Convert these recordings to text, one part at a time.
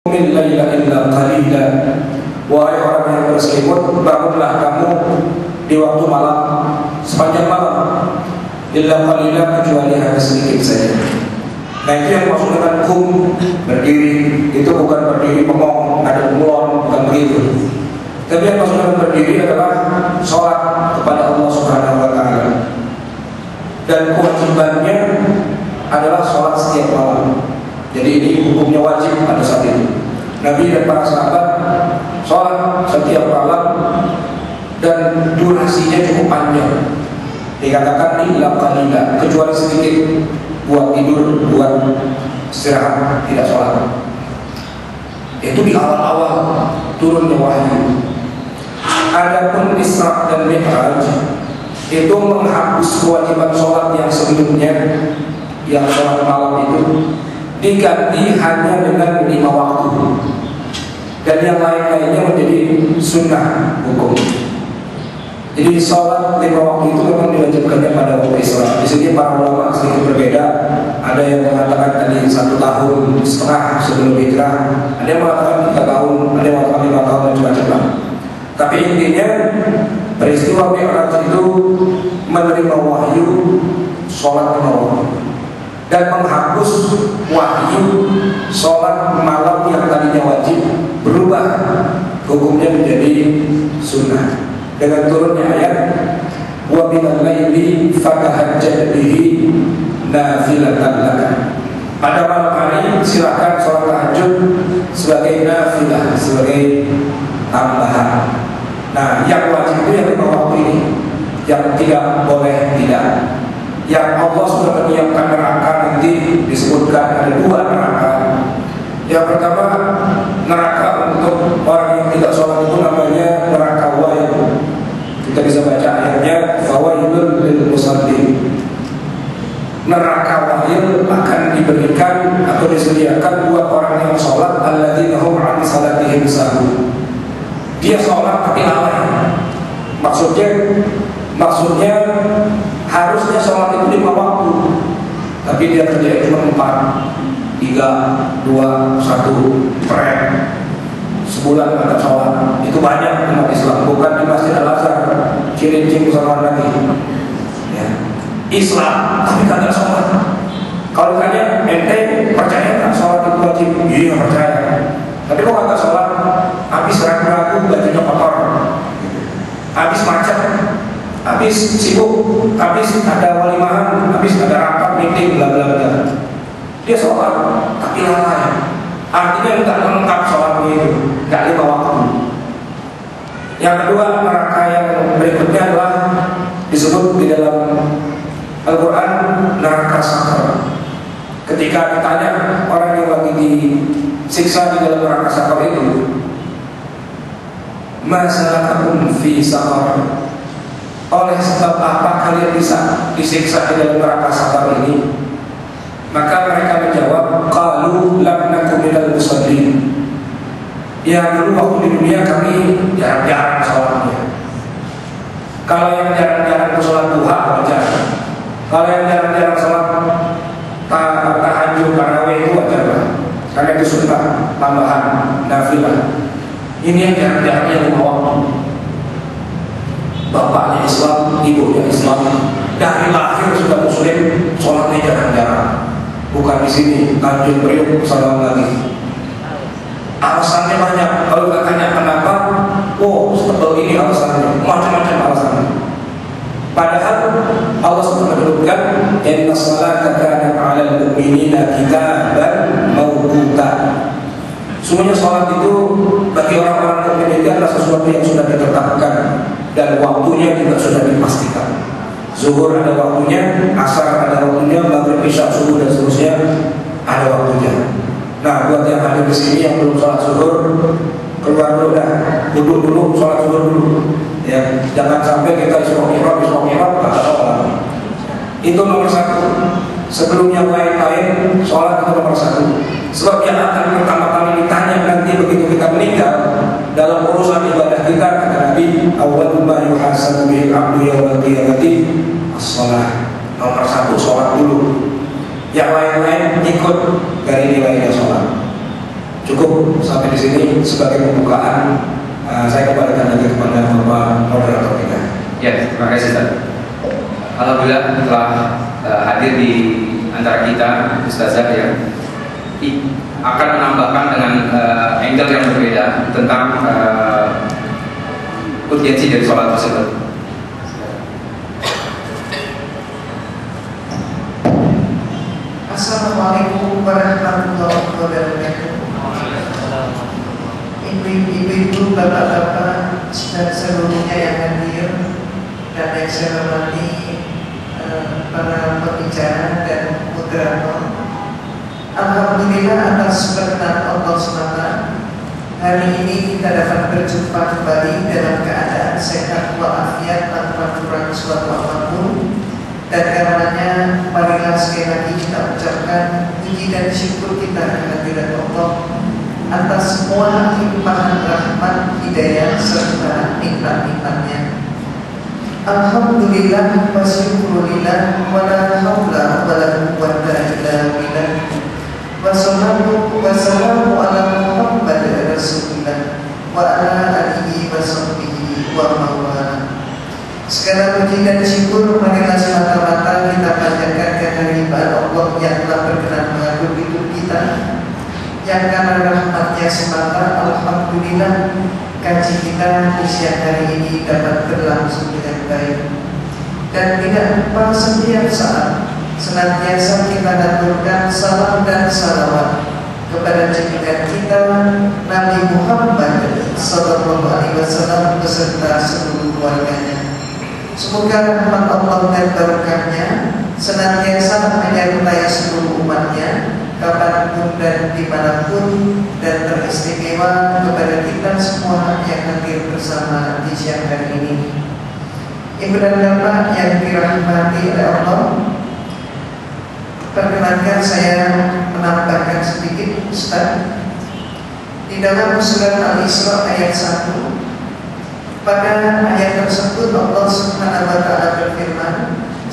Min laila illa qalila. Wahai orang yang berselimut, bangunlah kamu di waktu malam, sepanjang malam. Illa qalila, kecuali hanya sedikit saja. Nah itu yang maksud dengan kum, berdiri. Itu bukan berdiri bengong, ada mulon, bukan begitu. Tapi yang maksud dengan berdiri adalah sholat kepada Allah Subhanahu wa Ta'ala. Dan kewajibannya adalah sholat setiap malam. Jadi ini hukumnya wajib pada saat itu. Nabi dan para sahabat sholat setiap malam dan durasinya cukup panjang. Dikatakan illa qalila, kecuali sedikit buat tidur, buat istirahat, tidak sholat. Itu di awal-awal turunnya wahyu. Adapun Isra dan Mi'raj itu menghapus kewajiban sholat yang sebelumnya, yang sholat malam itu diganti hanya dengan 5 waktu, dan yang lain-lainnya menjadi sunnah hukum. Jadi sholat 5 waktu itu memang diwajibkannya pada waktu Isra. Di sini para ulama sedikit berbeda. Ada yang mengatakan tadi 1,5 tahun sebelum hijrah, ada yang mengatakan 3 tahun, ada yang mengatakan 5 tahun dan macam-macam. Tapi intinya peristiwa Mi'raj itu menerima wahyu sholat 5 waktu dan menghapus wahyu sholat malam yang tadinya wajib, berubah hukumnya menjadi sunnah dengan turunnya ayat wa minal laili fatahajjad bihi nafilatan laka. Pada malam hari silakan sholat tahajud sebagai nafilah, sebagai tambahan. Nah, yang wajib itu yang 5 waktu ini, yang tidak boleh tidak. Yang Allah sudah menyiapkan neraka nanti disebutkan ada 2 neraka. Yang pertama neraka untuk orang yang tidak sholat itu namanya neraka wail. Kita bisa baca ayatnya fawailul lil musallin. Neraka wail akan diberikan atau disediakan buat orang yang sholat alladzina hum an salatihim sahun. Dia sholat tapi lalai. Maksudnya harusnya sholat itu 5 waktu, tapi dia kerja cuma 4, 3, 2, 1 prek. Sebulan nggak sholat, itu banyak umat Islam. Bukan di Masjid Al-Azhar, Cilincing sama lagi ya. Islam tapi kagak sholat. Kalau tanya ente percaya nggak sholat itu wajib? Iya percaya. Tapi kok kagak sholat? Habis ragu-ragu, bajunya kotor, habis macet, habis sibuk, habis ada walimahan, habis ada rapat meeting, bla bla bla. Dia sholat tapi lalai. Artinya tidak lengkap sholatnya itu, tidak 5 waktu. Yang kedua, neraka yang berikutnya adalah disebut di dalam Al-Quran neraka sakar. Ketika ditanya orang yang lagi disiksa di dalam neraka sakar itu, ma salakakum fi sakar, oleh sebab apa kalian bisa disiksa di dalam neraka sakar ini? Maka mereka menjawab, qalu lam naku minal musallin. Ya dulu waktu di dunia kami jarang-jarang sholatnya. Kalau yang jarang-jarang sholat duha wajar. Kalau yang jarang-jarang sholat tahajud tarawih itu wajar, karena itu sunnah tambahan nafilah. Ini yang jarang-jarangnya 5 waktu. Bapaknya Islam, ibunya Islam, dari lahir sudah muslim, sholatnya jarang-jarang. Bukan di sini, Tanjung Priok, salam lagi. Alasannya banyak. Kalau nggak tanya kenapa, oh sebetulnya ini alasannya, macam-macam alasannya. Padahal Allah sudah menyebutkan inna salata kanat 'alal mu'minina kitaban mawquta. Semuanya sholat itu bagi orang-orang mukmin itu adalah sesuatu yang sudah ditetapkan dan waktunya juga sudah dipastikan. Zuhur ada waktunya, asar ada waktunya, maghrib, isya, subuh dan seterusnya ada waktunya. Nah, buat yang hadir di sini yang belum sholat zuhur, keluar dulu dah, duduk dulu, sholat zuhur dulu. Ya, jangan sampai kita disuruh mihrab, nggak ada sholat. Itu nomor 1. Sebelum yang lain-lain, sholat itu nomor 1. Sebab yang akan pertama kali ditanya nanti begitu kita meninggal dalam urusan ibadah kita, kata Nabi, awwalu ma yuhasabu bihil 'abdu yaumil qiyamati as-shalah. Nomor 1 sholat dulu. Yang lain-lain ikut dari nilainya sholat. Cukup sampai di sini sebagai pembukaan. Saya kembalikan lagi kepada Bapak moderator kita. Ya, terima kasih Ustaz. Alhamdulillah telah hadir di antara kita Ustazah yang akan menambahkan dengan angle yang berbeda tentang urgensi dari sholat tersebut. Assalamualaikum warahmatullahi wabarakatuh. Ibu-ibu, bapak-bapak, dan seluruhnya yang hadir dan yang saya hormati para pembicara dan moderator. Alhamdulillah atas berkat Allah SWT, hari ini kita dapat berjumpa kembali dalam keadaan sehat walafiat tanpa kurang suatu apapun. Dan karenanya marilah sekali lagi kita ucapkan puji dan syukur kita kehadirat Allah atas semua limpahan rahmat, hidayah serta nikmat-nikmatnya. Alhamdulillah wa syukurillah wa la haula wa la quwwata illa billah. Wassalatu wassalamu ala Muhammad Rasulillah wa ala alihi wa sahbihi wa mawala. Segala puji dan syukur marilah semata-mata kita panjatkan kehadirat Allah yang telah berkenan mengatur hidup kita, yang karena rahmatnya semata alhamdulillah kaji kita di siang hari ini dapat berlangsung dengan baik. Dan tidak lupa setiap saat senantiasa kita aturkan salam dan salawat kepada junjungan kita Nabi Muhammad sallallahu alaihi wasallam beserta seluruh keluarganya. Semoga rahmat Allah dan berkahnya senantiasa menyertai seluruh umatnya kapanpun dan dimanapun, dan teristimewa kepada kita semua yang hadir bersama di siang hari ini. Ibu dan bapak yang dirahmati oleh Allah, perkenankan saya menambahkan sedikit Ustaz. Di dalam surat Al-Isra ayat 1, pada ayat tersebut Allah Subhanahu wa taala berfirman,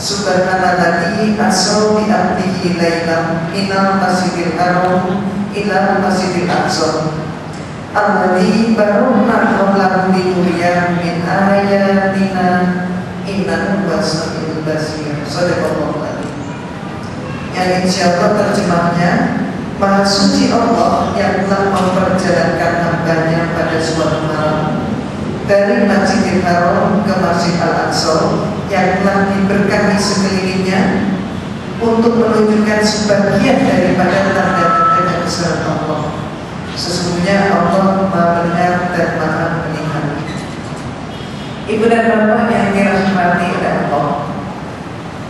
Subhanalladzi asra bi 'abdihi lailan minal masjidil haram ila masjidil aqsa alladzi barakna hawlahu linuriyahu min ayatina innahu was-sami'ul basir. Shadaqallahu adzim. Yang insyaallah terjemahnya, Maha suci Allah yang telah memperjalankan hambanya pada suatu malam dari Masjidil Haram ke Masjid Al-Aqsa yang telah diberkahi sekelilingnya untuk menunjukkan sebagian daripada tanda-tanda kebesaran Allah. Sesungguhnya Allah Maha mendengar dan Maha melihat. Ibu dan bapak yang dirahmati oleh Allah,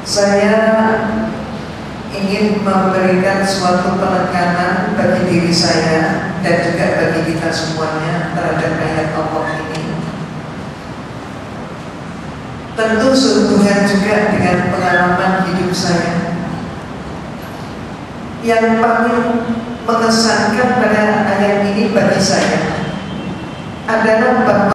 saya ingin memberikan suatu penekanan bagi diri saya dan juga bagi kita semuanya terhadap ayat Allah ini. Tentu sehubungan juga dengan pengalaman hidup saya. Yang paling mengesankan pada ayat ini bagi saya adalah bahwa